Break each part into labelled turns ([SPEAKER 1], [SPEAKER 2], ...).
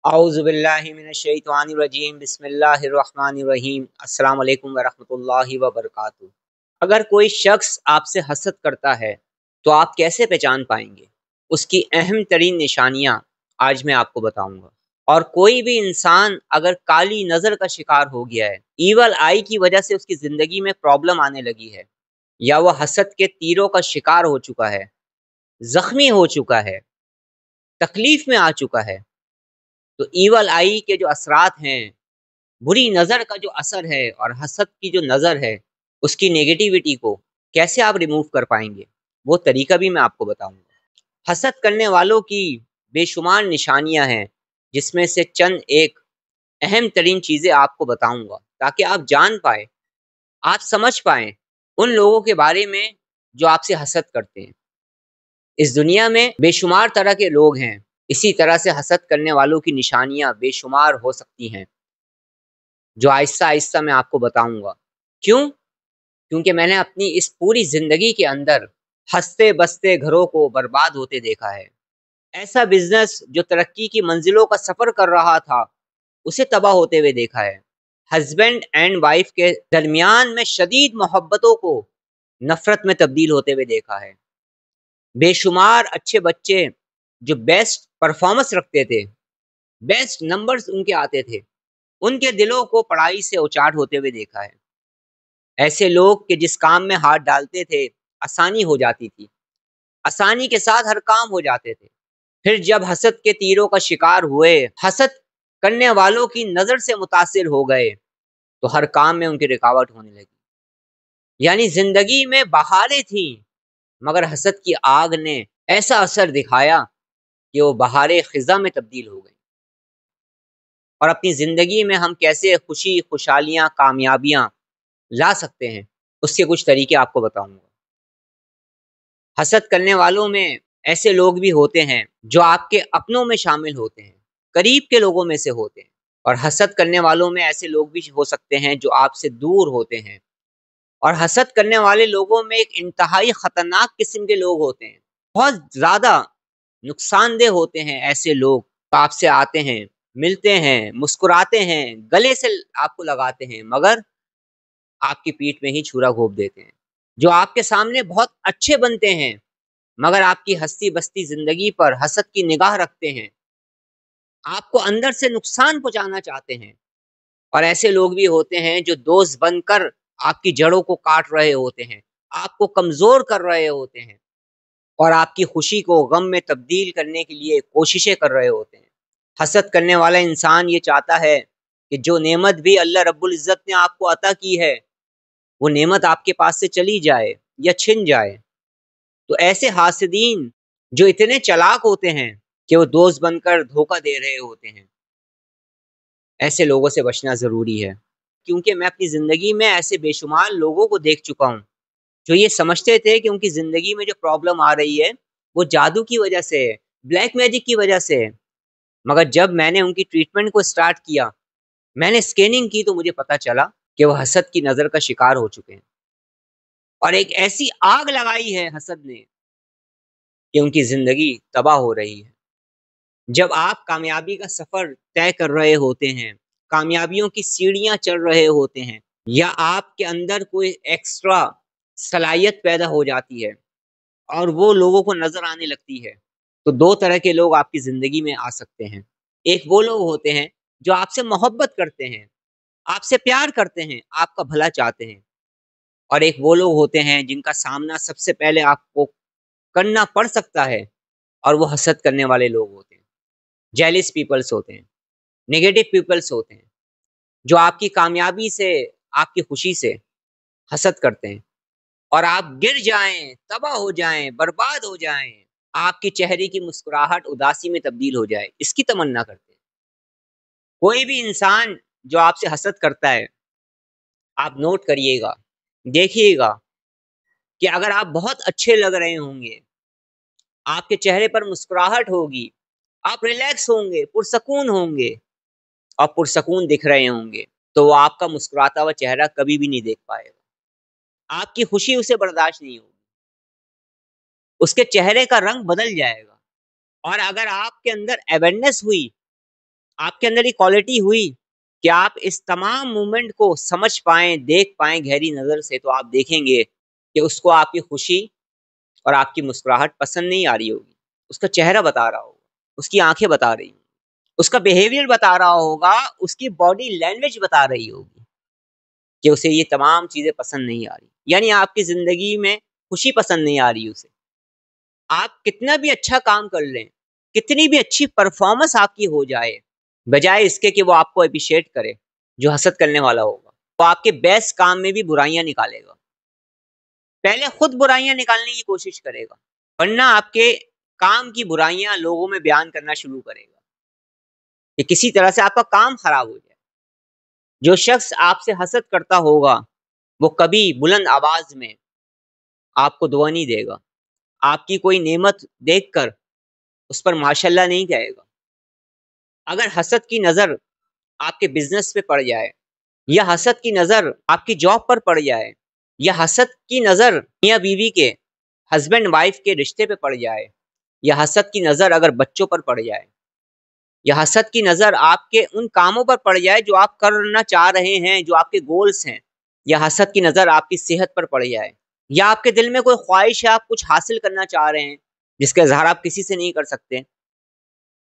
[SPEAKER 1] औज़ुबिल्लाहिमिनश्शैतानिर्रजीम बिस्मिल्लाहिर्रहमानिर्रहीम अस्सलाम वालेकुम वरहमतुल्लाहि वबरकातुहू। अगर कोई शख्स आपसे हसद करता है तो आप कैसे पहचान पाएंगे? उसकी अहम तरीन निशानियां आज मैं आपको बताऊंगा। और कोई भी इंसान अगर काली नज़र का शिकार हो गया है, ईवल आई की वजह से उसकी ज़िंदगी में प्रॉब्लम आने लगी है, या वह हसद के तीरों का शिकार हो चुका है, जख्मी हो चुका है, तकलीफ में आ चुका है, तो ईवल आई के जो असरात हैं, बुरी नज़र का जो असर है और हसद की जो नज़र है, उसकी नेगेटिविटी को कैसे आप रिमूव कर पाएंगे, वो तरीका भी मैं आपको बताऊंगा। हसद करने वालों की बेशुमार निशानियां हैं, जिसमें से चंद एक अहम तरीन चीज़ें आपको बताऊंगा ताकि आप जान पाए, आप समझ पाएं उन लोगों के बारे में जो आपसे हसद करते हैं। इस दुनिया में बेशुमार तरह के लोग हैं, इसी तरह से हसद करने वालों की निशानियां बेशुमार हो सकती हैं, जो आहिस्ता आहिस्ता मैं आपको बताऊंगा। क्यों? क्योंकि मैंने अपनी इस पूरी जिंदगी के अंदर हंसते बसते घरों को बर्बाद होते देखा है। ऐसा बिजनेस जो तरक्की की मंजिलों का सफर कर रहा था, उसे तबाह होते हुए देखा है। हस्बैंड एंड वाइफ के दरमियान में शदीद मोहब्बतों को नफरत में तब्दील होते हुए देखा है। बेशुमार अच्छे बच्चे जो बेस्ट परफॉर्मेंस रखते थे, बेस्ट नंबर्स उनके आते थे, उनके दिलों को पढ़ाई से उचाट होते हुए देखा है। ऐसे लोग कि जिस काम में हाथ डालते थे आसानी हो जाती थी, आसानी के साथ हर काम हो जाते थे। फिर जब हसद के तीरों का शिकार हुए, हसद करने वालों की नजर से मुतासिर हो गए, तो हर काम में उनकी रुकावट होने लगी। यानी जिंदगी में बहारें थी, मगर हसद की आग ने ऐसा असर दिखाया कि वो बहारें खिजा में तब्दील हो गई। और अपनी जिंदगी में हम कैसे खुशी, खुशहालियां, कामयाबियां ला सकते हैं, उसके कुछ तरीके आपको बताऊंगा। हसद करने वालों में ऐसे लोग भी होते हैं जो आपके अपनों में शामिल होते हैं, करीब के लोगों में से होते हैं। और हसद करने वालों में ऐसे लोग भी हो सकते हैं जो आपसे दूर होते हैं। और हसद करने वाले लोगों में एक इंतहाई खतरनाक किस्म के लोग होते हैं, बहुत ज्यादा नुकसानदेह होते हैं। ऐसे लोग आपसे आते हैं, मिलते हैं, मुस्कुराते हैं, गले से आपको लगाते हैं, मगर आपकी पीठ में ही छुरा घोंप देते हैं। जो आपके सामने बहुत अच्छे बनते हैं, मगर आपकी हस्ती बस्ती जिंदगी पर हसद की निगाह रखते हैं, आपको अंदर से नुकसान पहुंचाना चाहते हैं। और ऐसे लोग भी होते हैं जो दोस्त बनकर आपकी जड़ों को काट रहे होते हैं, आपको कमजोर कर रहे होते हैं, और आपकी खुशी को गम में तब्दील करने के लिए कोशिशें कर रहे होते हैं। हसद करने वाला इंसान ये चाहता है कि जो नेमत भी अल्लाह रब्बुल इज़्ज़त ने आपको अता की है, वो नेमत आपके पास से चली जाए या छिन जाए। तो ऐसे हासिदीन जो इतने चालाक होते हैं कि वो दोस्त बनकर धोखा दे रहे होते हैं, ऐसे लोगों से बचना ज़रूरी है। क्योंकि मैं अपनी ज़िंदगी में ऐसे बेशुमार लोगों को देख चुका हूँ जो ये समझते थे कि उनकी ज़िंदगी में जो प्रॉब्लम आ रही है वो जादू की वजह से है, ब्लैक मैजिक की वजह से है। मगर जब मैंने उनकी ट्रीटमेंट को स्टार्ट किया, मैंने स्कैनिंग की, तो मुझे पता चला कि वो हसद की नज़र का शिकार हो चुके हैं। और एक ऐसी आग लगाई है हसद ने कि उनकी ज़िंदगी तबाह हो रही है। जब आप कामयाबी का सफ़र तय कर रहे होते हैं, कामयाबियों की सीढ़ियां चढ़ रहे होते हैं, या आपके अंदर कोई एक्स्ट्रा सलाहियत पैदा हो जाती है और वो लोगों को नज़र आने लगती है, तो दो तरह के लोग आपकी ज़िंदगी में आ सकते हैं। एक वो लोग होते हैं जो आपसे मोहब्बत करते हैं, आपसे प्यार करते हैं, आपका भला चाहते हैं। और एक वो लोग होते हैं जिनका सामना सबसे पहले आपको करना पड़ सकता है, और वो हसद करने वाले लोग होते हैं, जेलिस पीपल्स होते हैं, नेगेटिव पीपल्स होते हैं, जो आपकी कामयाबी से, आपकी खुशी से हसद करते हैं, और आप गिर जाएं, तबाह हो जाएं, बर्बाद हो जाएं, आपकी चेहरे की मुस्कुराहट उदासी में तब्दील हो जाए, इसकी तमन्ना करते हैं। कोई भी इंसान जो आपसे हसद करता है, आप नोट करिएगा, देखिएगा कि अगर आप बहुत अच्छे लग रहे होंगे, आपके चेहरे पर मुस्कुराहट होगी, आप रिलैक्स होंगे, पुरसकून होंगे, और पुरसकून दिख रहे होंगे, तो वो आपका मुस्कुराता हुआ चेहरा कभी भी नहीं देख पाएगा। आपकी खुशी उसे बर्दाश्त नहीं होगी, उसके चेहरे का रंग बदल जाएगा। और अगर आपके अंदर अवेयरनेस हुई آپ کے اندر یہ کوالٹی ہوئی کہ آپ اس تمام مومنٹ کو سمجھ پائیں، دیکھ پائیں گہری نظر سے، تو آپ دیکھیں گے کہ اس کو آپ کی خوشی اور آپ کی مسکراہٹ پسند نہیں آ رہی ہوگی، اس کا چہرہ بتا رہا ہوگا، اس کی آنکھیں بتا رہی ہوں، اس کا بیہیویئر بتا رہا ہوگا، اس کی باڈی لینگویج بتا رہی ہوگی کہ اسے یہ تمام چیزیں پسند نہیں آ رہی، یعنی آپ کی زندگی میں خوشی پسند نہیں آ رہی اسے۔ آپ کتنا بھی اچھا کام کر لیں، کتنی بھی اچھی پرفارمنس آپ کی ہو جائے، بجائے اس کے کہ وہ آپ کو اپریشیٹ کرے، جو حسد کرنے والا ہوگا وہ آپ کے بیسٹ کام میں بھی برائیاں نکالے گا، پہلے خود برائیاں نکالنے کی کوشش کرے گا، ورنہ آپ کے کام کی برائیاں لوگوں میں بیان کرنا شروع کرے گا کہ کسی طرح سے آپ کا کام خراب ہو جائے۔ جو شخص آپ سے حسد کرتا ہوگا وہ کبھی بلند آواز میں آپ کو دعا نہیں دے گا، آپ کی کوئی نعمت دیکھ کر اس پر ماشاءاللہ نہیں کہے گا۔ اگر حسد کی نظر آپ کے بزنس پہ پڑ جائے، یا حسد کی نظر آپ کی جاب پر پڑ جائے، یا حسد کی نظر میاں بیوی کے، ہسبینڈ وائف کے رشتے پہ پڑ جائے، یا حسد کی نظر اگر بچوں پر پڑ جائے، یا حسد کی نظر آپ کے ان کاموں پر پڑ جائے جو آپ کرنا چاہ رہے ہیں، جو آپ کے گولز ہیں، یا حسد کی نظر آپ کی صحت پر پڑ جائے، یا آپ کے دل میں کوئی خواہش ہے، آپ کچھ حاصل کرنا چاہ رہے ہیں جس کا اظہار آپ کسی سے نہیں کر سکتے،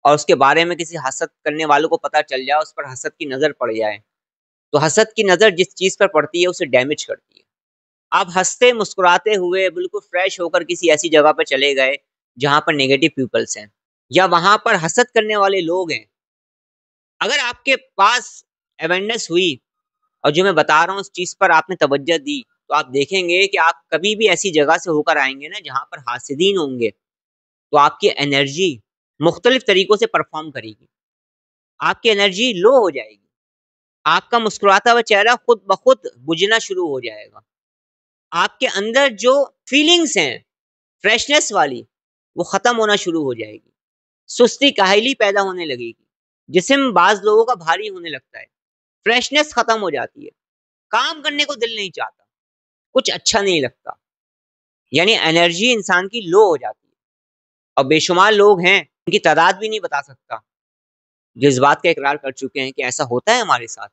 [SPEAKER 1] اور اس کے بارے میں کسی حسد کرنے والوں کو پتہ چل جائے، اس پر حسد کی نظر پڑ جائے، تو حسد کی نظر جس چیز پر پڑتی ہے اسے ڈیمیج کرتی ہے۔ آپ ہنستے مسکراتے ہوئے بالکل فریش ہو کر کسی ایسی جگہ پر چلے گئے جہاں پر نیگیٹو پیپلز ہیں، یا وہاں پر حسد کرنے والے لوگ ہیں، اگر آپ کے پاس اویئرنیس ہوئی اور جو میں بتا رہا ہوں اس چیز پر آپ نے توجہ دی، تو آپ دیکھیں گے کہ آپ کبھی بھی ایسی جگہ سے ہو کر آئیں گے نا جہاں پر حاسدین ہوں گے، تو آپ کی انرجی مختلف طریقوں سے پرفارم کرے گی، آپ کی انرجی لو ہو جائے گی، آپ کا مسکراتا ہوا چہرہ خود بخود بجھنا شروع ہو جائے گا، آپ کے اندر جو فیلنگز ہیں فریشنس والی وہ ختم ہونا شروع ہو جائے گی، سستی کاہلی پیدا ہونے لگے گی، جسم بعض لوگوں کا بھاری ہونے لگتا ہے، فریشنس ختم ہو جاتی ہے، کام کرنے کو دل نہیں چاہتا، کچھ اچھا نہیں لگتا، یعنی انرجی انسان کی لو ہو جاتی ہے، اور بے شمار لوگ ہیں ان کی تعداد بھی نہیں بتا سکتا جو اس بات کا اقرار کر چکے ہیں کہ ایسا ہوتا ہے ہمارے ساتھ۔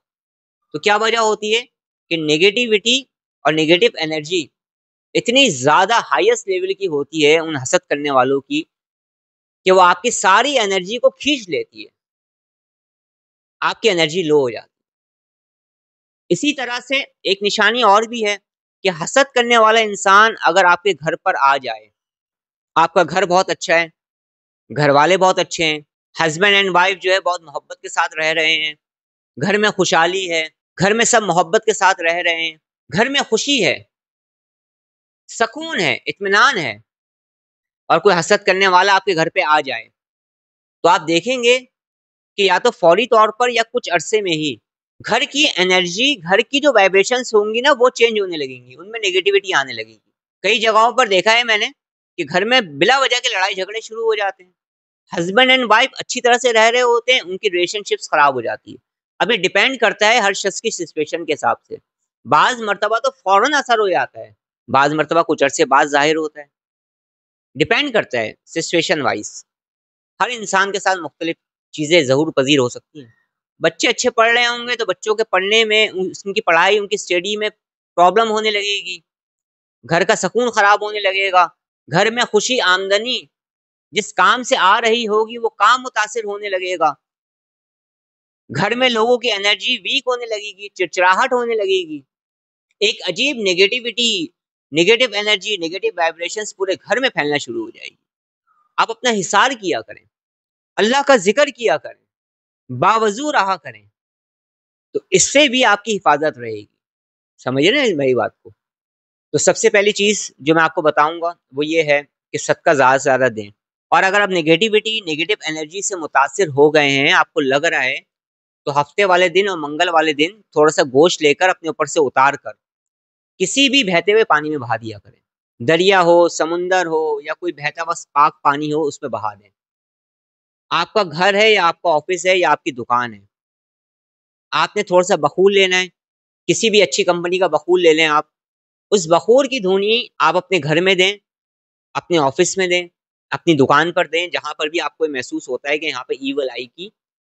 [SPEAKER 1] تو کیا وجہ ہوتی ہے کہ نیگیٹیوٹی اور نیگیٹو انرجی اتنی زیادہ ہائیسٹ لیول کی ہوتی ہے ان حسد کرنے والوں کی کہ وہ آپ کی ساری انرجی کو کھینچ لیتی ہے، آپ کی انرجی لو ہو جاتی ہے۔ اسی طرح سے ایک نشانی اور بھی ہے کہ حسد کرنے والا انسان اگر آپ کے گھر پر آ جائے، آپ کا گھر بہت اچھا ہے، گھر والے بہت اچھے ہیں، ہسبینڈ اینڈ وائف جو ہے بہت محبت کے ساتھ رہ رہے ہیں، گھر میں خوشحالی ہے، گھر میں سب محبت کے ساتھ رہ رہے ہیں، گھر میں خوشی ہے، سکون ہے، اطمینان ہے، اور کوئی حسد کرنے والا آپ کے گھر پہ آ جائے تو آپ دیکھیں گے کہ یا تو فوری طور پر یا کچھ عرصے میں ہی گھر کی انرجی، گھر کی جو وائبریشنز ہوں گی نا وہ چینج ہونے لگیں گی، ان میں نیگیٹیوٹی آنے لگے گی۔ کئی جگہوں پر دیکھا ہے میں نے کہ گھر میں بلا وجہ کے لڑائی جھگڑے شروع ہو جاتے ہیں، ہسبینڈ اینڈ وائف اچھی طرح سے رہ رہے ہوتے ہیں، ان کی ریلیشن شپس خراب ہو جاتی ہے۔ اب یہ ڈیپینڈ کرتا ہے ہر شخص کی سچویشن کے حساب سے، بعض مرتبہ تو فوراً اثر ہو جاتا ہے، بعض مرتبہ کچھ عرصے بعد ظاہر ہوتا ہے، ڈیپینڈ کرتا ہے سچویشن وائز، ہر انسان کے ساتھ مختلف چیزیں ظہور پذیر ہو سکتی ہیں۔ بچے اچھے پڑھ رہے ہوں گے تو بچوں کے پڑھنے میں، ان کی پڑھائی، ان کی اسٹڈی میں پرابلم ہونے لگے گی، گھر کا سکون خراب ہونے لگے گا، گھر میں خوشی آمدنی جس کام سے آ رہی ہوگی وہ کام متاثر ہونے لگے گا، گھر میں لوگوں کی انرجی ویک ہونے لگے گی، چڑچڑاہٹ ہونے لگے گی، ایک عجیب negativity, negative energy, negative vibrations پورے گھر میں پھیلنا شروع ہو جائے گی۔ آپ اپنا حصار کیا کریں، اللہ کا ذکر کیا کریں، باوضو رہا کریں، تو اس سے بھی آپ کی حفاظت رہے گی۔ سمجھے نا میری بات کو؟ تو سب سے پہلی چیز جو میں آپ کو بتاؤں گا وہ یہ ہے کہ صدقہ زیادہ سے زیادہ دیں، اور اگر آپ نیگیٹیوٹی، نیگیٹو انرجی سے متاثر ہو گئے ہیں، آپ کو لگ رہا ہے، تو ہفتے والے دن اور منگل والے دن تھوڑا سا گوشت لے کر اپنے اوپر سے اتار کر کسی بھی بہتے ہوئے پانی میں بہا دیا کریں، دریا ہو، سمندر ہو، یا کوئی بہتا ہوا پاک پانی ہو، اس میں بہا دیں۔ آپ کا گھر ہے یا آپ کا آفس ہے یا آپ کی دکان ہے، آپ نے تھوڑا سا بخور لینا ہے، کسی بھی اچھی کمپنی کا بخور لے لیں، آپ اس بخور کی دھونی آپ اپنے گھر میں دیں، اپنے آفس میں دیں، اپنی دکان پر دیں، جہاں پر بھی آپ کو محسوس ہوتا ہے کہ یہاں پہ ایول آئی کی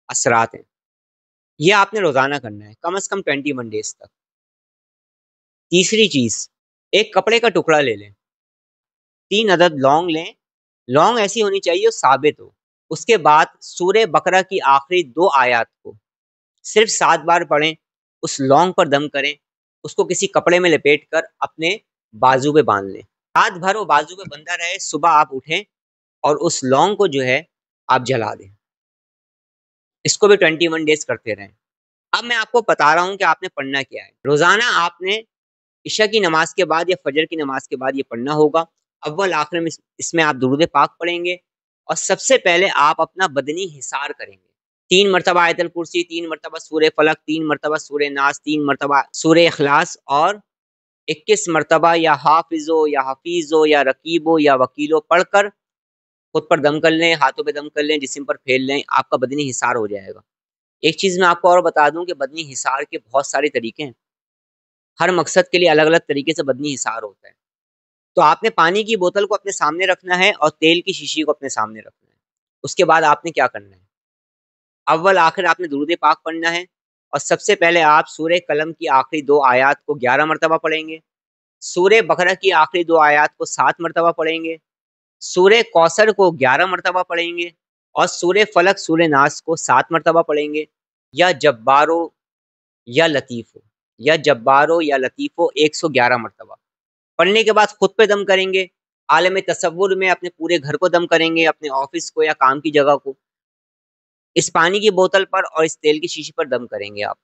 [SPEAKER 1] असरात हैं। ये आपने रोजाना करना है, कम से कम 21 डेज तक। तीसरी चीज, एक कपड़े का टुकड़ा ले लें, 3 अदद लौंग लें, लौंग ऐसी होनी चाहिए साबित हो। उसके बाद सूरह बकरा की आखिरी 2 आयत को सिर्फ 7 बार पढ़ें, उस लौंग पर दम करें, उसको किसी कपड़े में लपेट कर अपने बाजू पे बांध लें, रात भर वो बाजू पे बंधा रहे, सुबह आप उठें और उस लौंग को जो है आप जला दें। इसको भी 21 डेज करते रहें। अब मैं आपको बता रहा हूँ कि आपने पढ़ना क्या है। रोजाना आपने इशा की नमाज के बाद या फजर की नमाज के बाद ये पढ़ना होगा। अव्वल आखिर में इसमें आप दुरूद पाक पढ़ेंगे और सबसे पहले आप अपना बदनी हिसार करेंगे। 3 मरतबा आयतल कुर्सी, 3 मरतबा सूरह फलक, 3 मरतबा सूरह नास, 3 मरतबा सूरह इखलास और 21 मरतबा या हाफिजो या हफीजो या रकीबो या वकीलो पढ़कर खुद पर दम कर लें, हाथों पे दम कर लें, जिस्म पर फैल लें, आपका बदनी हिसार हो जाएगा। एक चीज मैं आपको और बता दूं कि बदनी हिसार के बहुत सारे तरीके हैं, हर मकसद के लिए अलग अलग तरीके से बदनी हिसार होता है। तो आपने पानी की बोतल को अपने सामने रखना है और तेल की शीशी को अपने सामने रखना है। उसके बाद आपने क्या करना है, अव्वल आखिर आपने दुरूद पाक पढ़ना है और सबसे पहले आप सूरह कलम की आखिरी 2 आयत को 11 मरतबा पढ़ेंगे, सूरह बकरा की आखिरी 2 आयत को 7 मरतबा पढ़ेंगे, सूरह कौसर को 11 मरतबा पढ़ेंगे और सूरह फलक सूरह नास को 7 मरतबा पढ़ेंगे। या जब्बारो या लतीफ़ो, या जब्बारो या लतीफ़ो 111 मरतबा पढ़ने के बाद खुद पे दम करेंगे, आलम तसव्वुर में अपने पूरे घर को दम करेंगे, अपने ऑफिस को या काम की जगह को, इस पानी की बोतल पर और इस तेल की शीशी पर दम करेंगे आप।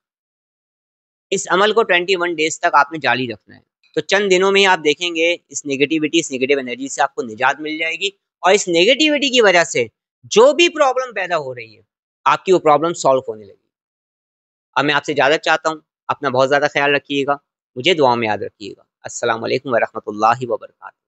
[SPEAKER 1] इस अमल को 21 डेज तक आपने जारी रखना है। तो चंद दिनों में ही आप देखेंगे इस नेगेटिविटी, इस नेगेटिव एनर्जी से आपको निजात मिल जाएगी और इस नेगेटिविटी की वजह से जो भी प्रॉब्लम पैदा हो रही है आपकी वो प्रॉब्लम सॉल्व होने लगी। अब मैं आपसे इजाजत चाहता हूँ, अपना बहुत ज्यादा ख्याल रखिएगा, मुझे दुआ में याद रखिएगा। अस्सलाम वालेकुम वरहमतुल्लाहि वबरकातुहू।